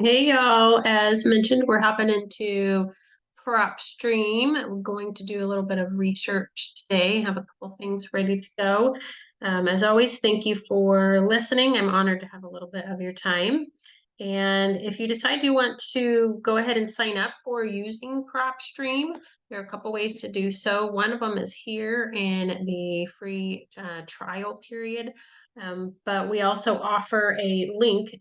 Hey y'all, as mentioned, we're hopping into Propstream. We're going to do a little bit of research today, have a couple things ready to go. As always, thank you for listening. I'm honored to have a little bit of your time. And if you decide you want to go ahead and sign up for using Propstream, there are a couple ways to do so. One of them is here in the free trial period. But we also offer a link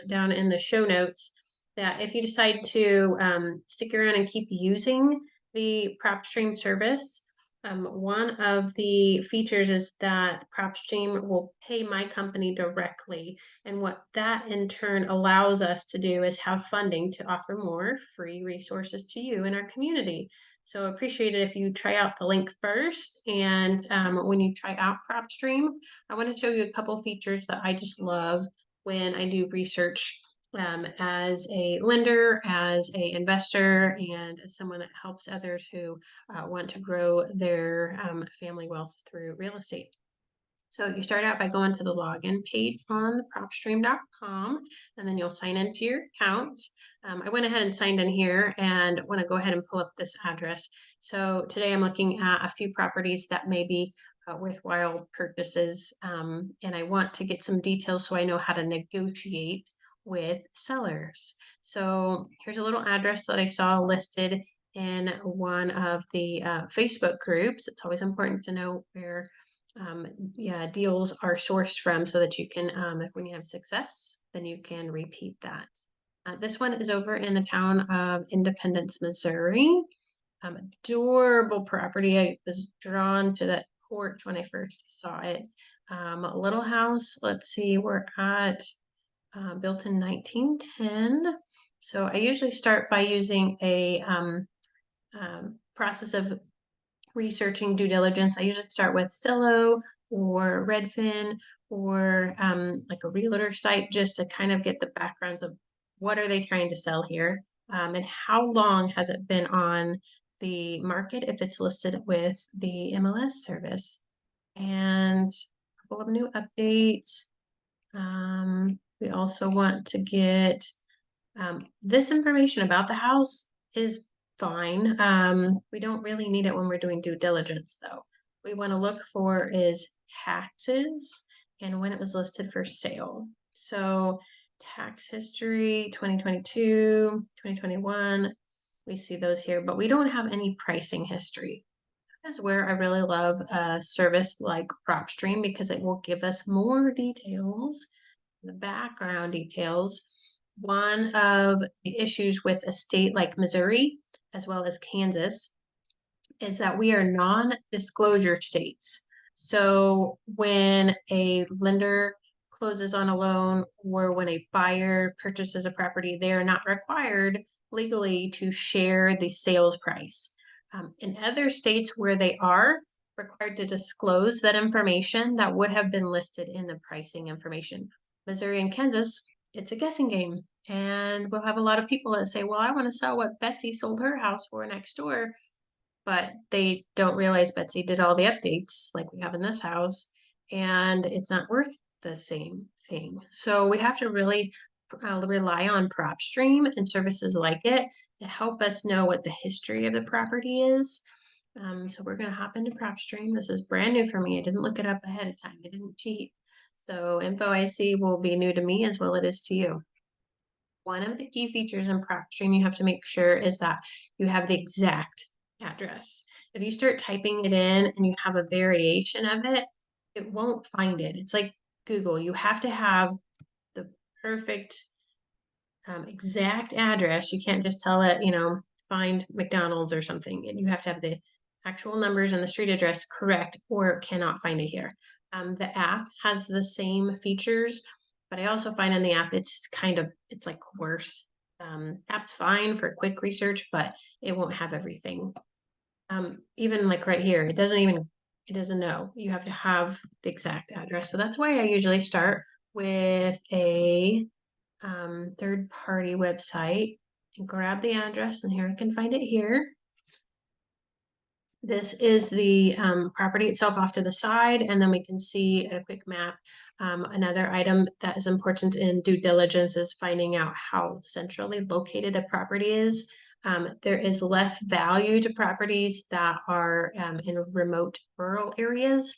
down in the show notes that if you decide to stick around and keep using the Propstream service, one of the features is that Propstream will pay my company directly. And what that in turn allows us to do is have funding to offer more free resources to you in our community. So appreciate it if you try out the link first. And when you try out Propstream, I want to show you a couple features that I just love when I do research as a lender, as a investor, and as someone that helps others who want to grow their family wealth through real estate. So you start out by going to the login page on the propstream.com, and then you'll sign into your account. I went ahead and signed in here and want to go ahead and pull up this address. So today I'm looking at a few properties that may be worthwhile purchases, and I want to get some details so I know how to negotiate with sellers. So here's a little address that I saw listed in one of the Facebook groups. It's always important to know where yeah, deals are sourced from so that you can, if when you have success, then you can repeat that. This one is over in the town of Independence, Missouri. Adorable property. I was drawn to that porch when I first saw it. A little house. Let's see, we're at built in 1910. So I usually start by using a process of researching due diligence. I usually start with Zillow or Redfin or like a realtor site just to kind of get the background of what are they trying to sell here, and how long has it been on the market if it's listed with the MLS service. And a couple of new updates. We also want to get this information about the house is fine. We don't really need it when we're doing due diligence, though. We want to look for is taxes and when it was listed for sale. So tax history, 2022, 2021, we see those here, but we don't have any pricing history. That is where I really love a service like PropStream because it will give us more details, the background details. One of the issues with a state like Missouri, as well as Kansas, is that we are non-disclosure states. So when a lender closes on a loan or when a buyer purchases a property, they are not required legally to share the sales price. In other states where they are required to disclose that information, that would have been listed in the pricing information. Missouri and Kansas, it's a guessing game. And we'll have a lot of people that say, well, I want to sell what Betsy sold her house for next door, but they don't realize Betsy did all the updates like we have in this house, and it's not worth the same thing. So we have to really rely on PropStream and services like it to help us know what the history of the property is. So we're going to hop into PropStream. This is brand new for me. I didn't look it up ahead of time. I didn't cheat. So info I see will be new to me as well it is to you. One of the key features in PropStream you have to make sure is that you have the exact address. If you start typing it in and you have a variation of it, it won't find it. It's like Google. You have to have the perfect exact address. You can't just tell it, find McDonald's or something. And you have to have the actual numbers and the street address correct or cannot find it here. The app has the same features, but I also find in the app it's like worse. App's fine for quick research, but it won't have everything. Even like right here, it doesn't know. You have to have the exact address. So that's why I usually start with a third-party website and grab the address, and here I can find it here. This is the property itself off to the side, and then we can see at a quick map. Another item that is important in due diligence is finding out how centrally located a property is. There is less value to properties that are in remote rural areas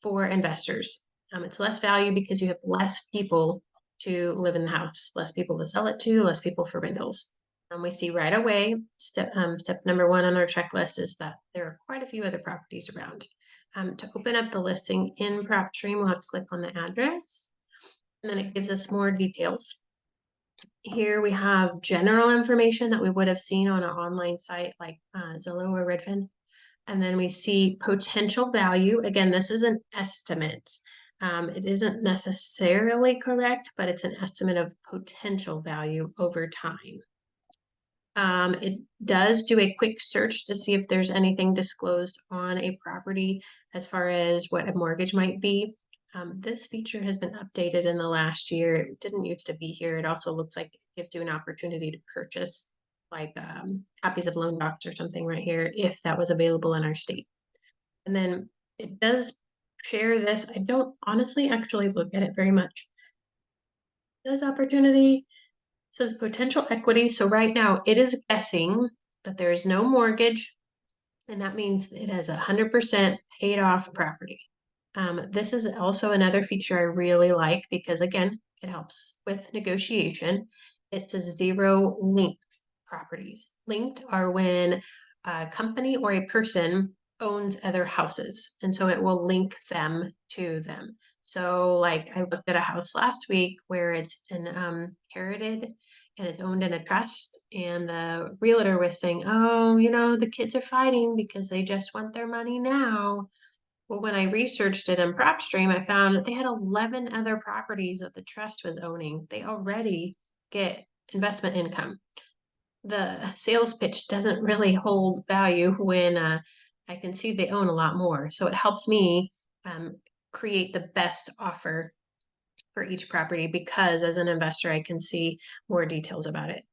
for investors. It's less value because you have less people to live in the house, less people to sell it to, less people for rentals. We see right away, step number one on our checklist is that there are quite a few other properties around. To open up the listing in Propstream, we'll have to click on the address, and then it gives us more details. Here we have general information that we would have seen on an online site like Zillow or Redfin. And then we see potential value. Again, this is an estimate. It isn't necessarily correct, but it's an estimate of potential value over time. It does do a quick search to see if there's anything disclosed on a property as far as what a mortgage might be. This feature has been updated in the last year. It didn't used to be here. It also looks like it gives you an opportunity to purchase like copies of loan docs or something right here if that was available in our state. And then it does share this. I don't honestly actually look at it very much. It does opportunity says potential equity. So right now it is guessing that there is no mortgage, and that means it has 100% paid off property. This is also another feature I really like because again, it helps with negotiation. It says zero linked properties. Linked are when a company or a person owns other houses, and so it will link them to them. So, like, I looked at a house last week where it's inherited and it's owned in a trust, and the realtor was saying, "Oh, the kids are fighting because they just want their money now." Well, when I researched it in PropStream, I found that they had 11 other properties that the trust was owning. They already get investment income. The sales pitch doesn't really hold value when I can see they own a lot more. So it helps me um, create the best offer for each property because as an investor, I can see more details about it.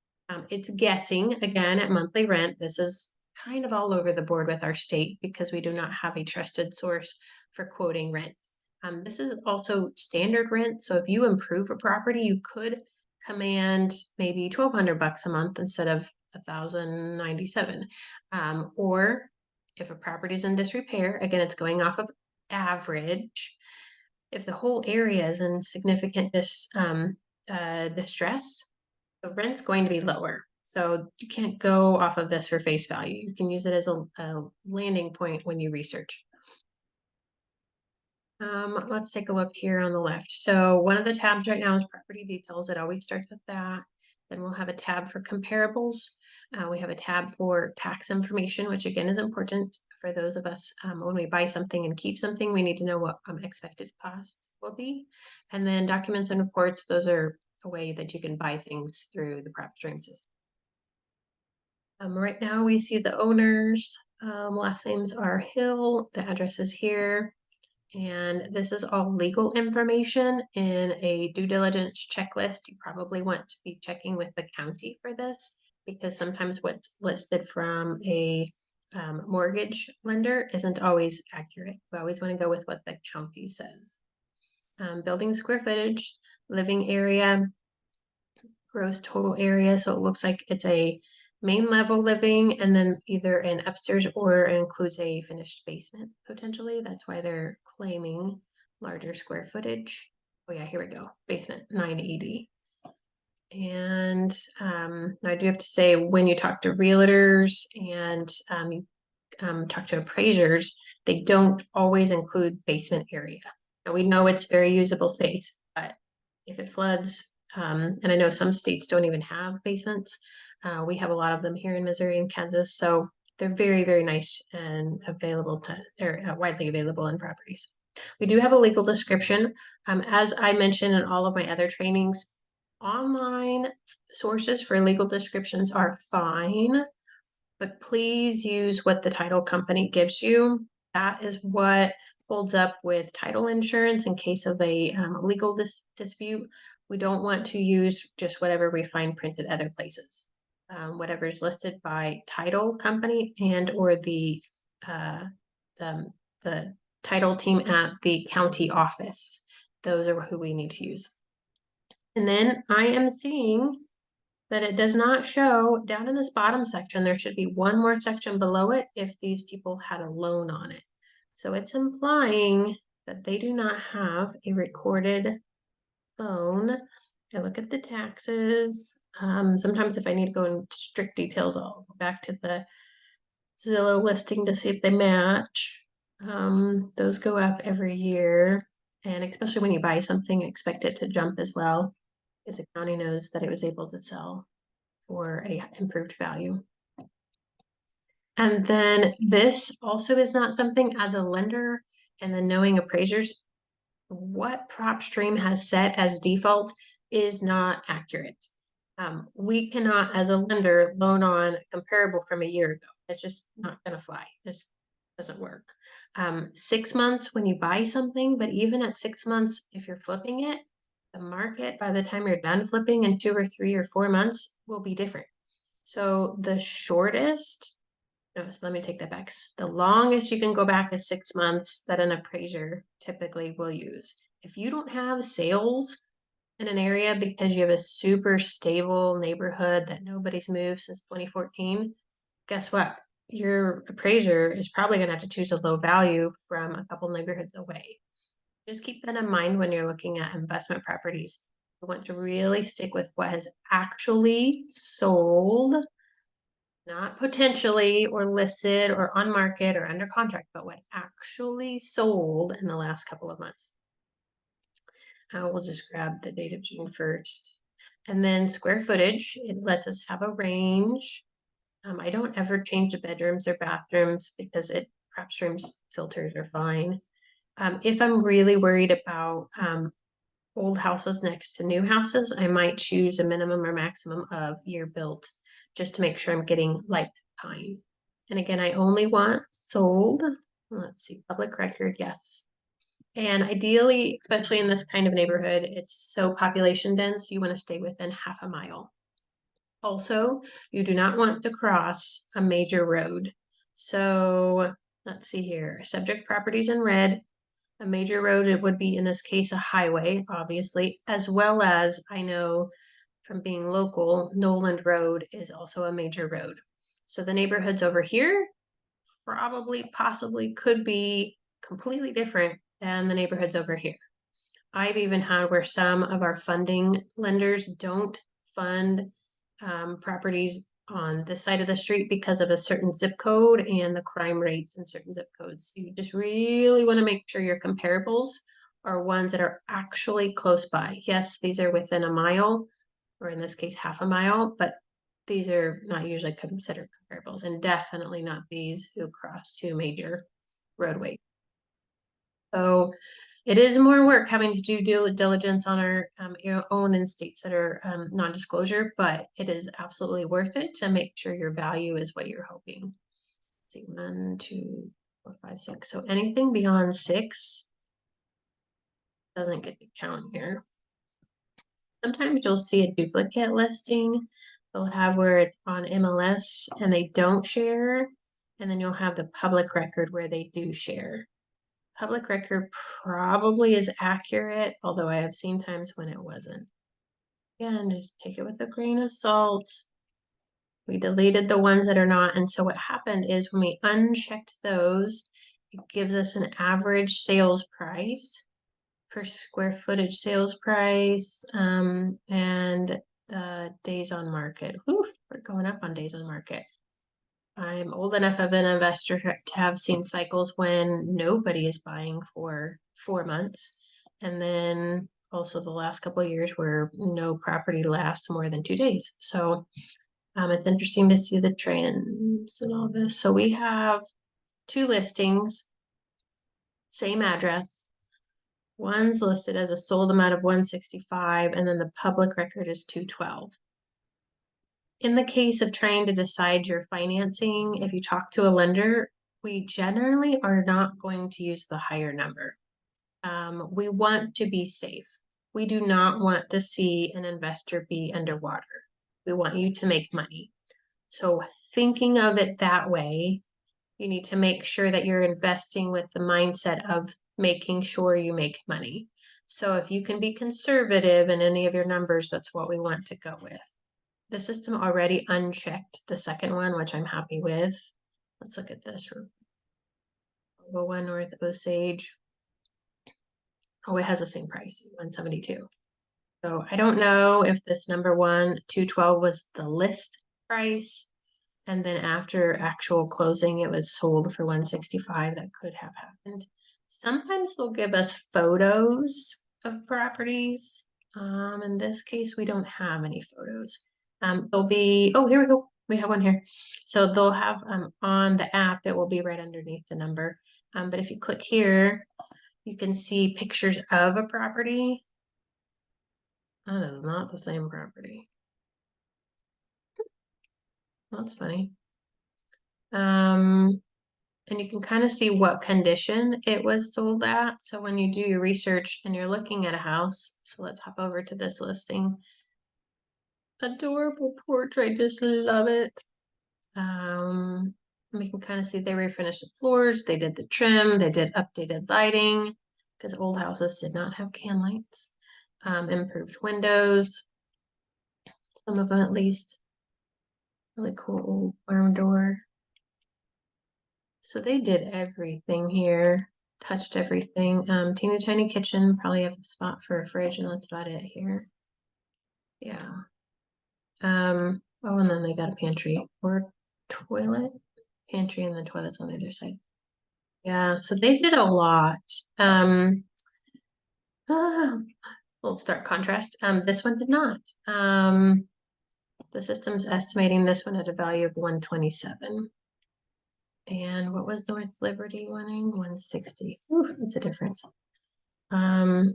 It's guessing again at monthly rent. This is kind of all over the board with our state because we do not have a trusted source for quoting rent. This is also standard rent. So if you improve a property, you could command maybe $1,200 a month instead of 1,097. Or if a property is in disrepair, again, it's going off of average. If the whole area is in significant distress, the rent's going to be lower. So you can't go off of this for face value. You can use it as a landing point when you research. Let's take a look here on the left. So one of the tabs right now is property details. It always starts with that. Then we'll have a tab for comparables. We have a tab for tax information, which again is important for those of us when we buy something and keep something, we need to know what expected costs will be. And then documents and reports, those are a way that you can buy things through the Propstream system. Right now we see the owners, last names are Hill, the address is here. And this is all legal information in a due diligence checklist. You probably want to be checking with the county for this because sometimes what's listed from a mortgage lender isn't always accurate. We always want to go with what the county says. Building square footage, living area, gross total area. So it looks like it's a main level living and then either an upstairs or includes a finished basement potentially. That's why they're claiming larger square footage. Oh yeah, here we go. Basement 980. And I do have to say when you talk to realtors and you talk to appraisers, they don't always include basement area. And we know it's very usable space, but if it floods, and I know some states don't even have basements. We have a lot of them here in Missouri and Kansas, so they're very, very nice and available they're widely available in properties. We do have a legal description. As I mentioned in all of my other trainings, online sources for legal descriptions are fine, but please use what the title company gives you. That is what holds up with title insurance in case of a legal dispute. We don't want to use just whatever we find printed other places. Whatever is listed by title company and or the the title team at the county office. Those are who we need to use. And then I am seeing that it does not show down in this bottom section. There should be one more section below it if these people had a loan on it. So it's implying that they do not have a recorded loan. I look at the taxes. Sometimes if I need to go into strict details, I'll go back to the Zillow listing to see if they match. Those go up every year. And especially when you buy something, expect it to jump as well, because the county knows that it was able to sell for a improved value. And then this also is not something as a lender and then knowing appraisers, what Propstream has set as default is not accurate. We cannot, as a lender, loan on comparable from a year ago. It's just not going to fly. This doesn't work. 6 months when you buy something, but even at 6 months, if you're flipping it, the market by the time you're done flipping in 2 or 3 or 4 months will be different. So the shortest, no, so let me take that back. The longest you can go back is 6 months that an appraiser typically will use. If you don't have sales in an area because you have a super stable neighborhood that nobody's moved since 2014, guess what? Your appraiser is probably going to have to choose a low value from a couple neighborhoods away. Just keep that in mind when you're looking at investment properties. You want to really stick with what has actually sold, not potentially or listed or on market or under contract, but what actually sold in the last couple of months. We'll just grab the date of June 1st. And then square footage, it lets us have a range. I don't ever change the bedrooms or bathrooms because Propstream's filters are fine. If I'm really worried about old houses next to new houses, I might choose a minimum or maximum of year built just to make sure I'm getting lifetime. And again, I only want sold. Let's see, public record, yes. And ideally, especially in this kind of neighborhood, it's so population dense, you want to stay within half a mile. Also, you do not want to cross a major road. So let's see here, subject properties in red. A major road, it would be in this case a highway, obviously, as well as I know from being local, Noland Road is also a major road. So the neighborhoods over here probably, possibly could be completely different than the neighborhoods over here. I've even had where some of our funding lenders don't fund properties on this side of the street because of a certain zip code and the crime rates in certain zip codes. So you just really want to make sure your comparables are ones that are actually close by. Yes, these are within a mile, or in this case, half a mile, but these are not usually considered comparables, and definitely not these who cross two major roadways. So it is more work having to do due diligence on our own in states that are non-disclosure, but it is absolutely worth it to make sure your value is what you're hoping. Let's see, 1, 2, 4, 5, 6. So anything beyond 6 doesn't get to count here. Sometimes you'll see a duplicate listing. They'll have where it's on MLS and they don't share, and then you'll have the public record where they do share. Public record probably is accurate, although I have seen times when it wasn't. Again, just take it with a grain of salt. We deleted the ones that are not, and so what happened is when we unchecked those, it gives us an average sales price per square footage sales price, and the days on market. Whew, we're going up on days on market. I'm old enough of an investor to have seen cycles when nobody is buying for 4 months. And then also the last couple of years where no property lasts more than 2 days. So it's interesting to see the trends and all this. So we have 2 listings, same address. One's listed as a sold amount of 165, and then the public record is 212. In the case of trying to decide your financing, if you talk to a lender, we generally are not going to use the higher number. We want to be safe. We do not want to see an investor be underwater. We want you to make money. So thinking of it that way, You need to make sure that you're investing with the mindset of making sure you make money. So if you can be conservative in any of your numbers, that's what we want to go with. The system already unchecked the second one, which I'm happy with. Let's look at this. 1 North Osage. Oh, it has the same price, 172. So I don't know if this number one, 212 was the list price. And then after actual closing, it was sold for 165. That could have happened. Sometimes they'll give us photos of properties. In this case, we don't have any photos. There'll be, oh, here we go. We have one here. So they'll have on the app, it will be right underneath the number. But if you click here, you can see pictures of a property. That is not the same property. That's funny. And you can kind of see what condition it was sold at. So when you do your research and you're looking at a house, so let's hop over to this listing. Adorable porch, I just love it. We can kind of see they refinished the floors, they did the trim, they did updated lighting, because old houses did not have can lights. Improved windows, some of them at least. Really cool old barn door. So they did everything here, touched everything. Teeny tiny kitchen, probably have a spot for a fridge, and that's about it here. Yeah. Oh, and then they got a pantry or toilet. Pantry and the toilet's on the other side. Yeah, so they did a lot. Little stark contrast. This one did not. The system's estimating this one at a value of 127. And what was North Liberty wanting? 160. Ooh, that's a difference. But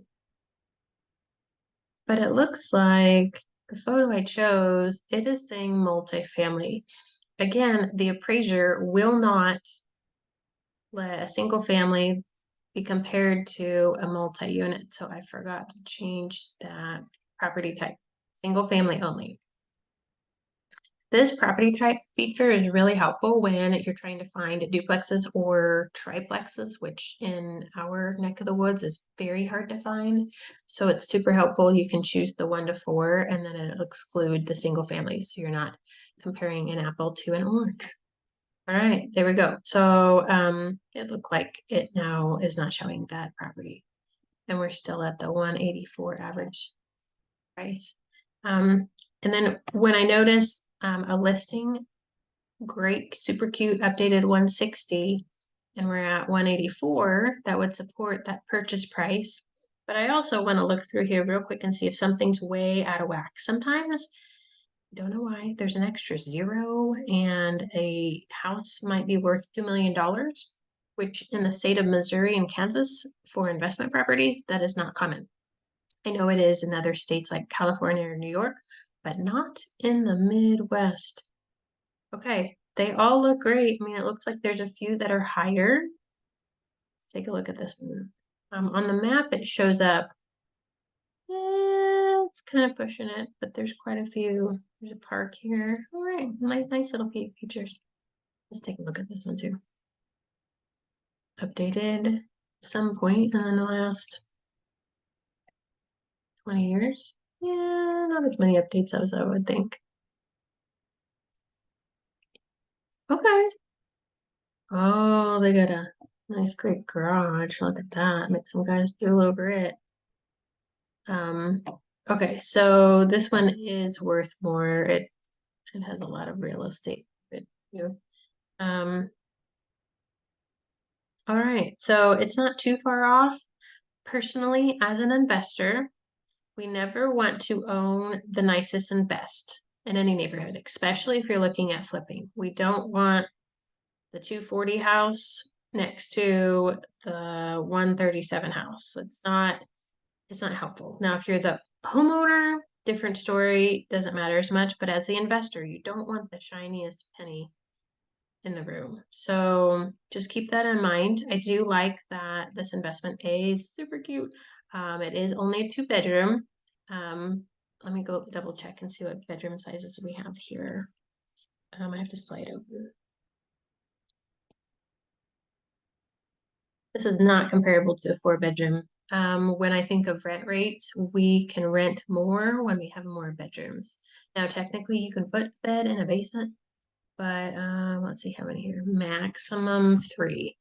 it looks like the photo I chose, it is saying multifamily. Again, the appraiser will not let a single family be compared to a multi-unit. So I forgot to change that property type, single family only. This property type feature is really helpful when you're trying to find duplexes or triplexes, which in our neck of the woods is very hard to find. So it's super helpful. You can choose the 1 to 4 and then it'll exclude the single families. So you're not comparing an apple to an orange. All right, there we go. So it looked like it now is not showing that property. And we're still at the 184 average price. And then when I notice a listing, great, super cute, updated 160, and we're at 184, that would support that purchase price. But I also want to look through here real quick and see if something's way out of whack. Sometimes, I don't know why, there's an extra zero and a house might be worth $2 million, which in the state of Missouri and Kansas for investment properties, that is not common. I know it is in other states like California or New York, but not in the Midwest. Okay, they all look great. I mean, it looks like there's a few that are higher. Let's take a look at this one. On the map, it shows up. It's kind of pushing it, but there's quite a few. There's a park here. All right, nice little features. Let's take a look at this one too. Updated at some point in the last 20 years. Yeah, not as many updates as I would think. Okay. Oh, they got a nice great garage. Look at that. Make some guys drool over it. Okay, so this one is worth more. It has a lot of real estate. But, you know. All right, so it's not too far off. Personally, as an investor, we never want to own the nicest and best in any neighborhood, especially if you're looking at flipping. We don't want the 240 house next to the 137 house. It's not helpful. Now, if you're the homeowner, different story, doesn't matter as much, but as the investor, you don't want the shiniest penny in the room. So just keep that in mind. I do like that this investment is super cute. It is only a 2-bedroom. Let me go double check and see what bedroom sizes we have here. I have to slide over. This is not comparable to a 4-bedroom. When I think of rent rates, we can rent more when we have more bedrooms. Now, technically, you can put a bed in a basement, but let's see how many here. Maximum 3.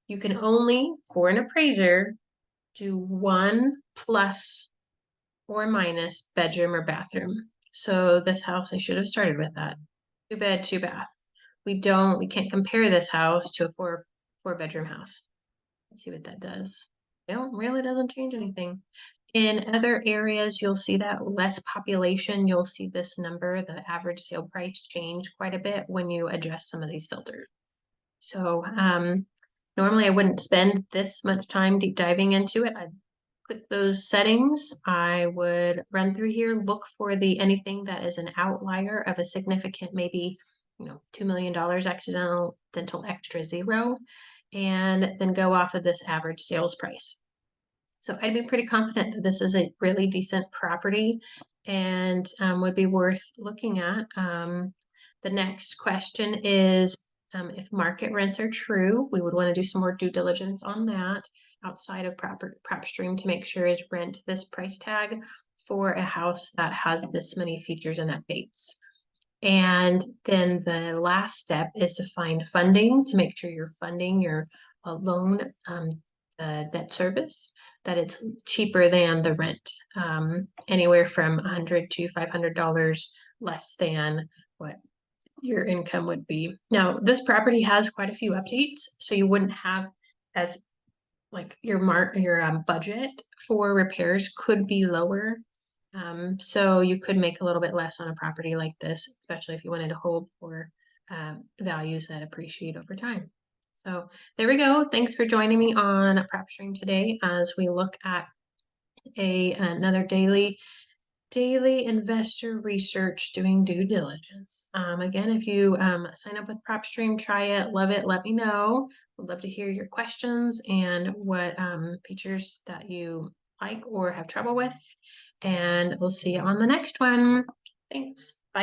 You can only, for an appraiser, do 1 plus or minus bedroom or bathroom. So this house, I should have started with that. 2 bed, 2 bath. We can't compare this house to a four bedroom house. Let's see what that does. No, really doesn't change anything. In other areas, you'll see that less population, you'll see this number, the average sale price, change quite a bit when you adjust some of these filters. So normally I wouldn't spend this much time deep diving into it. I'd click those settings. I would run through here, look for anything that is an outlier of a significant, maybe, $2 million accidental dental extra zero, and then go off of this average sales price. So I'd be pretty confident that this is a really decent property and would be worth looking at. The next question is if market rents are true, we would want to do some more due diligence on that outside of Propstream to make sure is rent this price tag for a house that has this many features and updates. And then the last step is to find funding to make sure you're funding your loan, the debt service, that it's cheaper than the rent, anywhere from $100 to $500 less than what your income would be. Now, this property has quite a few updates, so you wouldn't have as like your budget for repairs could be lower. So you could make a little bit less on a property like this, especially if you wanted to hold for values that appreciate over time. So there we go. Thanks for joining me on Propstream today as we look at another daily investor research doing due diligence. Again, if you sign up with Propstream, try it, love it, let me know. Would love to hear your questions and what features that you like or have trouble with. And we'll see you on the next one. Thanks.